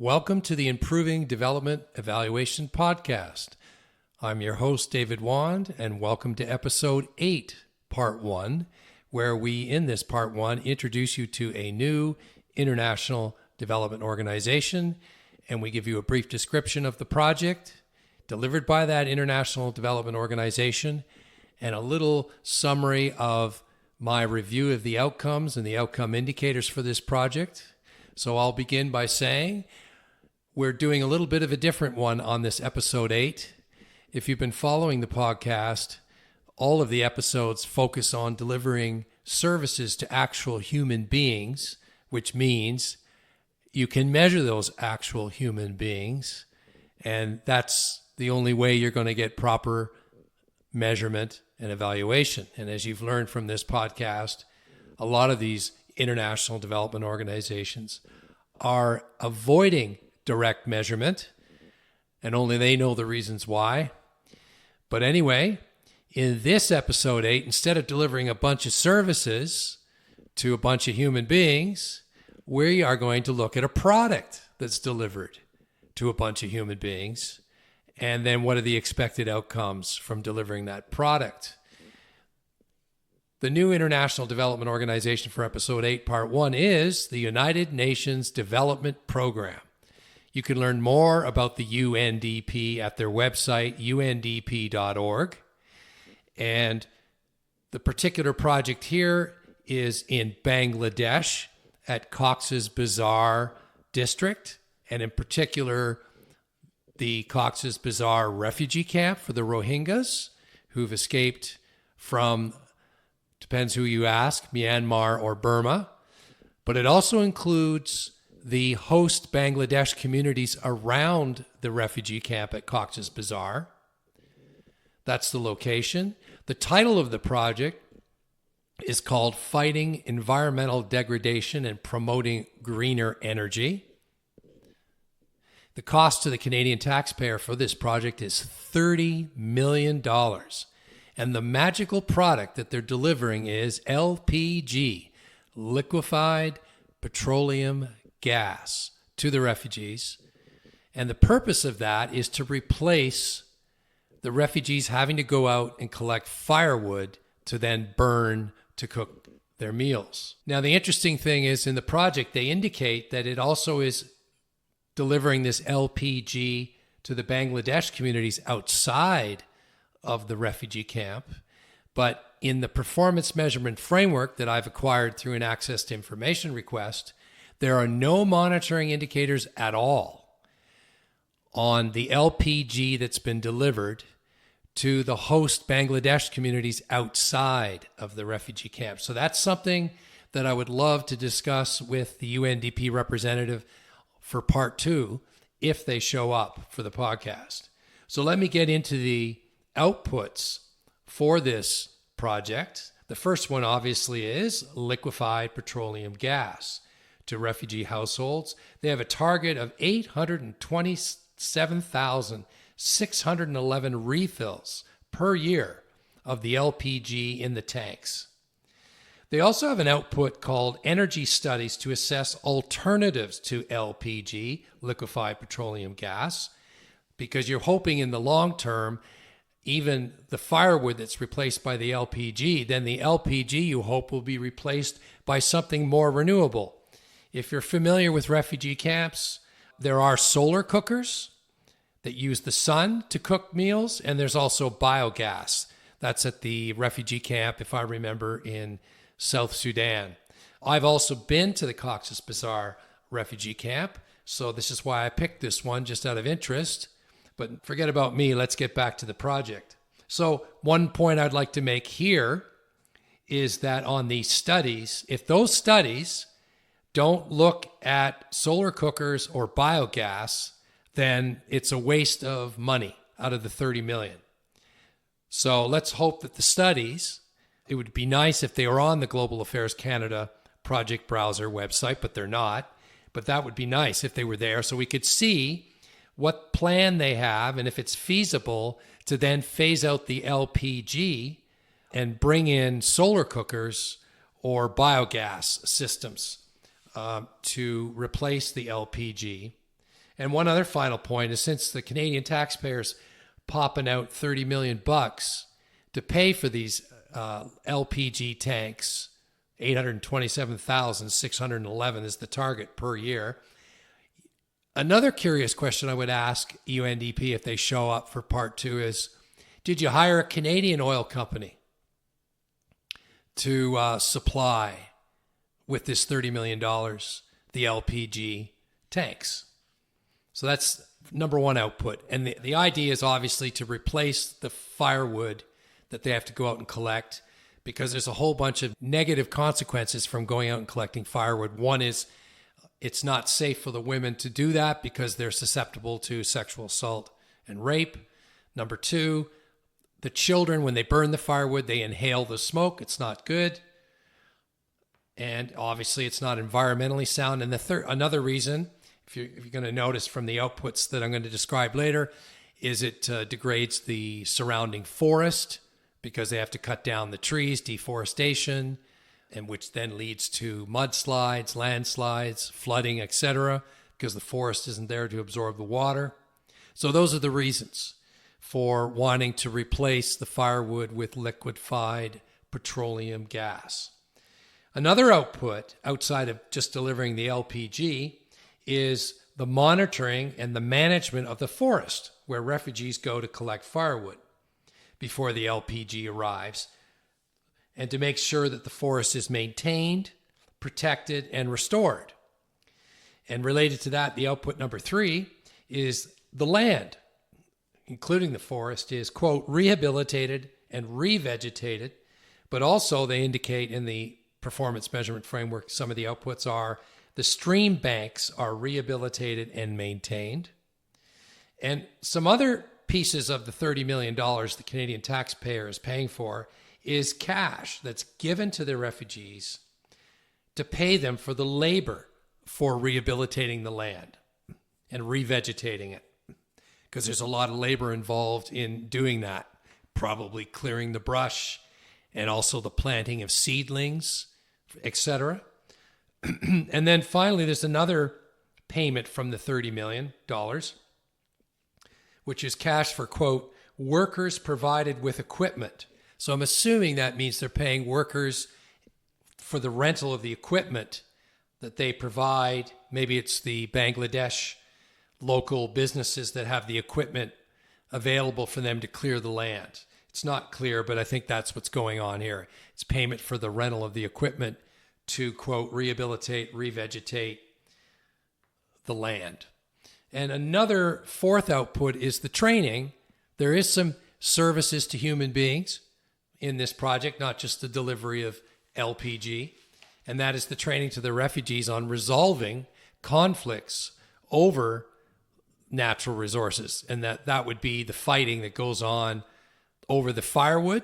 Welcome to the Improving Development Evaluation Podcast. I'm your host, David Wand, and welcome to Episode 8, Part 1, where we, in this Part 1, introduce you to a new international development organization, and we give you a brief description of the project delivered by that international development organization, and a little summary of my review of the outcomes and the outcome indicators for this project. So I'll begin by saying we're doing a little bit of a different one on this episode 8. If you've been following the podcast, all of the episodes focus on delivering services to actual human beings, which means you can measure those actual human beings, and that's the only way you're going to get proper measurement and evaluation. And as you've learned from this podcast, a lot of these international development organizations are avoiding direct measurement, and only they know the reasons why. But anyway, in this episode 8, instead of delivering a bunch of services to a bunch of human beings, we are going to look at a product that's delivered to a bunch of human beings, and then what are the expected outcomes from delivering that product. The new International Development Organization for Episode 8, Part 1 is the United Nations Development Program. You can learn more about the UNDP at their website, undp.org. And the particular project here is in Bangladesh at Cox's Bazar district, and in particular, the Cox's Bazar refugee camp for the Rohingyas who've escaped from, depends who you ask, Myanmar or Burma. But it also includes the host Bangladesh communities around the refugee camp at Cox's Bazar. That's the location. The title of the project is called Fighting Environmental Degradation and Promoting Greener Energy. The cost to the Canadian taxpayer for this project is $30 million. And the magical product that they're delivering is LPG, liquefied petroleum gas, to the refugees. And the purpose of that is to replace the refugees having to go out and collect firewood to then burn to cook their meals. Now, the interesting thing is in the project, they indicate that it also is delivering this LPG to the Bangladesh communities outside of the refugee camp. But in the performance measurement framework that I've acquired through an access to information request, there are no monitoring indicators at all on the LPG that's been delivered to the host Bangladesh communities outside of the refugee camp. So that's something that I would love to discuss with the UNDP representative for part 2 if they show up for the podcast. So let me get into the outputs for this project. The first one obviously is liquefied petroleum gas to refugee households. They have a target of 827,611 refills per year of the LPG in the tanks. They also have an output called energy studies to assess alternatives to LPG, liquefied petroleum gas, because you're hoping in the long term, even the firewood that's replaced by the LPG, then the LPG you hope will be replaced by something more renewable. If you're familiar with refugee camps, there are solar cookers that use the sun to cook meals, and there's also biogas. That's at the refugee camp, if I remember, in South Sudan. I've also been to the Cox's Bazar refugee camp, so this is why I picked this one just out of interest. But forget about me, let's get back to the project. So one point I'd like to make here is that on these studies, if those studies don't look at solar cookers or biogas, then it's a waste of money out of the $30 million. So let's hope that the studies, it would be nice if they were on the Global Affairs Canada project browser website, but they're not. But that would be nice if they were there so we could see what plan they have and if it's feasible to then phase out the LPG and bring in solar cookers or biogas systems to replace the LPG. And one other final point is, since the Canadian taxpayers popping out $30 million to pay for these LPG tanks, 827,611 is the target per year. Another curious question I would ask UNDP if they show up for part 2 is, did you hire a Canadian oil company to supply with this $30 million the LPG tanks? So that's number one output. And the idea is obviously to replace the firewood that they have to go out and collect, because there's a whole bunch of negative consequences from going out and collecting firewood. One is it's not safe for the women to do that because they're susceptible to sexual assault and rape. Number 2, the children, when they burn the firewood, they inhale the smoke. It's not good. And obviously it's not environmentally sound. And another reason, if you're going to notice from the outputs that I'm going to describe later, is it degrades the surrounding forest, because they have to cut down the trees, deforestation, and which then leads to mudslides, landslides, flooding, etc., because the forest isn't there to absorb the water. So those are the reasons for wanting to replace the firewood with liquefied petroleum gas. Another output outside of just delivering the LPG is the monitoring and the management of the forest, where refugees go to collect firewood before the LPG arrives, and to make sure that the forest is maintained, protected, and restored. And related to that, the output number 3 is the land, including the forest, is, quote, rehabilitated and revegetated. But also they indicate in the performance measurement framework, some of the outputs are the stream banks are rehabilitated and maintained. And some other pieces of the $30 million the Canadian taxpayer is paying for is cash that's given to the refugees to pay them for the labor for rehabilitating the land and revegetating it, because there's a lot of labor involved in doing that, probably clearing the brush and also the planting of seedlings, etc. And then finally, there's another payment from the $30 million, which is cash for, quote, workers provided with equipment. So I'm assuming that means they're paying workers for the rental of the equipment that they provide. Maybe it's the Bangladesh local businesses that have the equipment available for them to clear the land. It's not clear, but I think that's what's going on here. It's payment for the rental of the equipment to, quote, rehabilitate, revegetate the land. And another fourth output is the training. There is some services to human beings in this project, not just the delivery of LPG. And that is the training to the refugees on resolving conflicts over natural resources. And that would be the fighting that goes on over the firewood,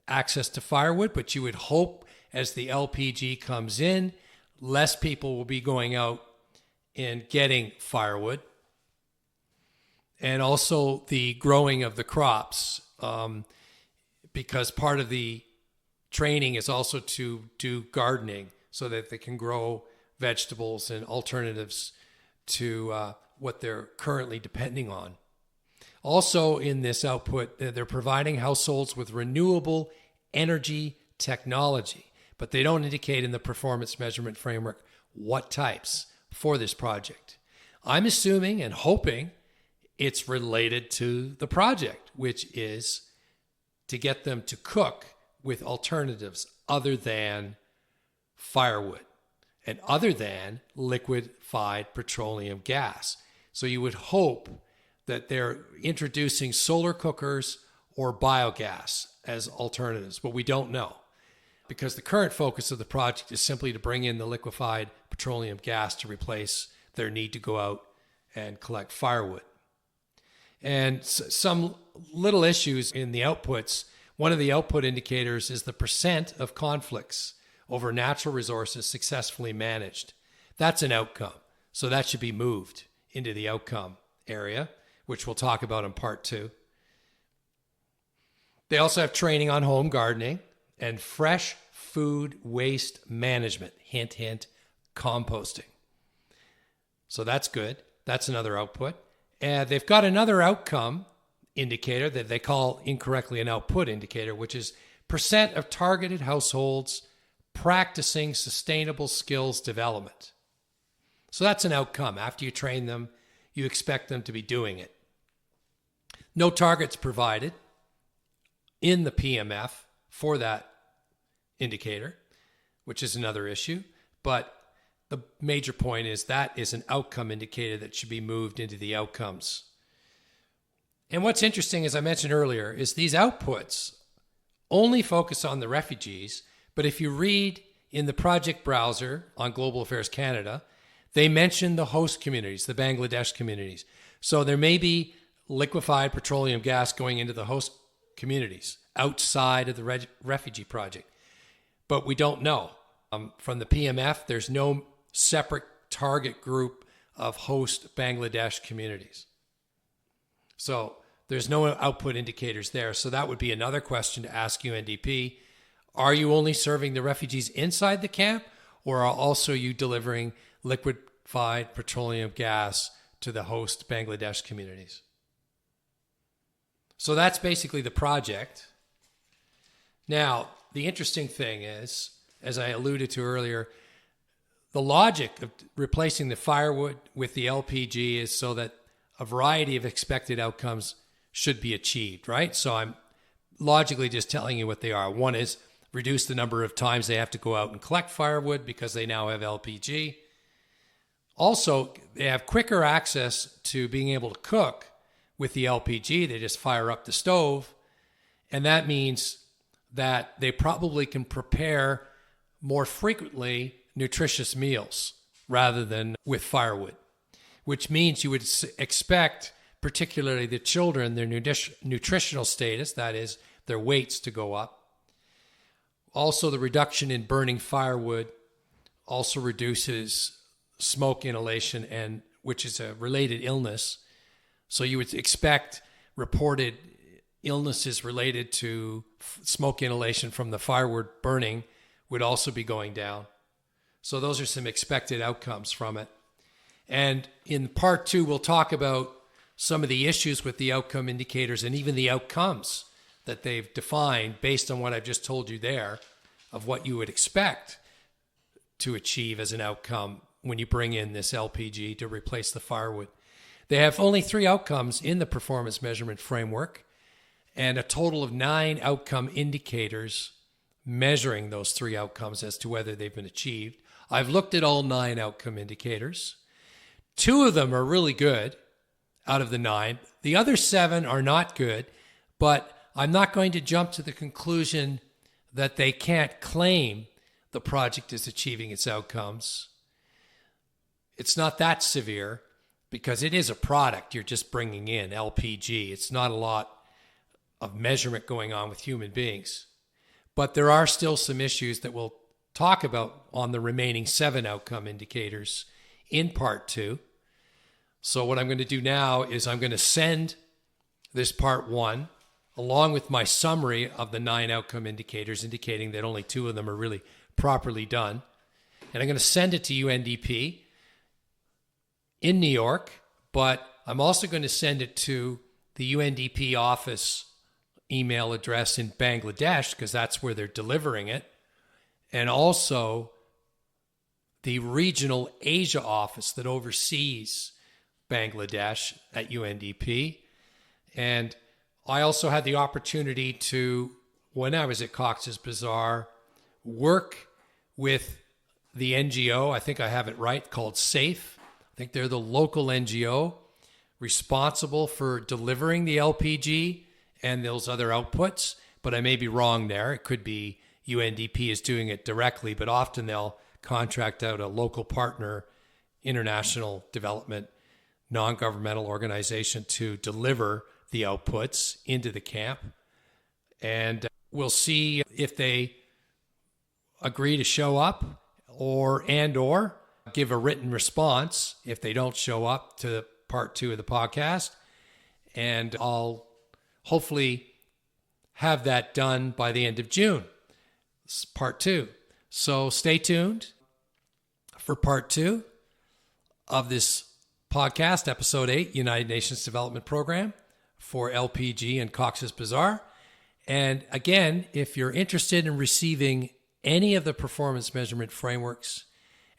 access to firewood. But you would hope as the LPG comes in, less people will be going out and getting firewood. And also the growing of the crops, because part of the training is also to do gardening so that they can grow vegetables and alternatives to what they're currently depending on. Also in this output, they're providing households with renewable energy technology, but they don't indicate in the performance measurement framework what types for this project. I'm assuming and hoping it's related to the project, which is to get them to cook with alternatives other than firewood and other than liquefied petroleum gas. So you would hope that they're introducing solar cookers or biogas as alternatives, but we don't know, because the current focus of the project is simply to bring in the liquefied petroleum gas to replace their need to go out and collect firewood. And some little issues in the outputs. One of the output indicators is the percent of conflicts over natural resources successfully managed. That's an outcome. So that should be moved into the outcome area, which we'll talk about in part 2. They also have training on home gardening and fresh food waste management. Hint, hint, composting. So that's good. That's another output. And they've got another outcome indicator that they call incorrectly an output indicator, which is percent of targeted households practicing sustainable skills development. So that's an outcome. After you train them, you expect them to be doing it. No targets provided in the PMF for that indicator, which is another issue. But the major point is that is an outcome indicator that should be moved into the outcomes. And what's interesting, as I mentioned earlier, is these outputs only focus on the refugees. But if you read in the project browser on Global Affairs Canada, they mention the host communities, the Bangladesh communities. So there may be liquefied petroleum gas going into the host communities outside of the refugee project. But we don't know. From the PMF, there's no separate target group of host Bangladesh communities. So there's no output indicators there. So that would be another question to ask UNDP. Are you only serving the refugees inside the camp, or are also you delivering liquefied petroleum gas to the host Bangladesh communities? So that's basically the project. Now, the interesting thing is, as I alluded to earlier, the logic of replacing the firewood with the LPG is so that a variety of expected outcomes should be achieved, right? So I'm logically just telling you what they are. One is reduce the number of times they have to go out and collect firewood because they now have LPG. Also, they have quicker access to being able to cook with the LPG. They just fire up the stove. And that means that they probably can prepare more frequently nutritious meals rather than with firewood, which means you would expect particularly the children, their nutritional status, that is, their weights to go up. Also, the reduction in burning firewood also reduces smoke inhalation, and which is a related illness. So you would expect reported illnesses related to smoke inhalation from the firewood burning would also be going down. So those are some expected outcomes from it. And in part 2, we'll talk about some of the issues with the outcome indicators and even the outcomes that they've defined based on what I've just told you there of what you would expect to achieve as an outcome when you bring in this LPG to replace the firewood. They have only 3 outcomes in the performance measurement framework and a total of 9 outcome indicators measuring those 3 outcomes as to whether they've been achieved. I've looked at all 9 outcome indicators. 2 of them are really good out of the 9. The other 7 are not good, but I'm not going to jump to the conclusion that they can't claim the project is achieving its outcomes. It's not that severe because it is a product you're just bringing in, LPG. It's not a lot of measurement going on with human beings. But there are still some issues that we'll talk about on the remaining 7 outcome indicators in part 2. So what I'm going to do now is I'm going to send this part 1 along with my summary of the 9 outcome indicators indicating that only 2 of them are really properly done. And I'm going to send it to UNDP in New York, but I'm also going to send it to the UNDP office email address in Bangladesh because that's where they're delivering it, and also the regional Asia office that oversees Bangladesh at UNDP. And I also had the opportunity to, when I was at Cox's Bazar, work with the NGO, I think I have it right, called SAFE. I think they're the local NGO responsible for delivering the LPG and those other outputs, but I may be wrong there. It could be UNDP is doing it directly, but often they'll contract out a local partner, international development, non-governmental organization to deliver the outputs into the camp. And we'll see if they agree to show up or give a written response if they don't show up to part 2 of the podcast. And I'll hopefully have that done by the end of June. It's part 2. So stay tuned for part 2 of this podcast, Episode 8, United Nations Development Program for LPG and Cox's Bazar. And again, if you're interested in receiving any of the performance measurement frameworks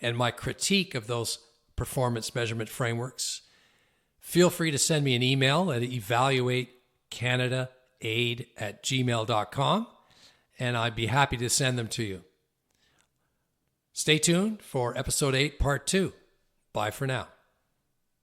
and my critique of those performance measurement frameworks, feel free to send me an email at evaluatecanadaaid@gmail.com, and I'd be happy to send them to you. Stay tuned for Episode 8, Part 2. Bye for now.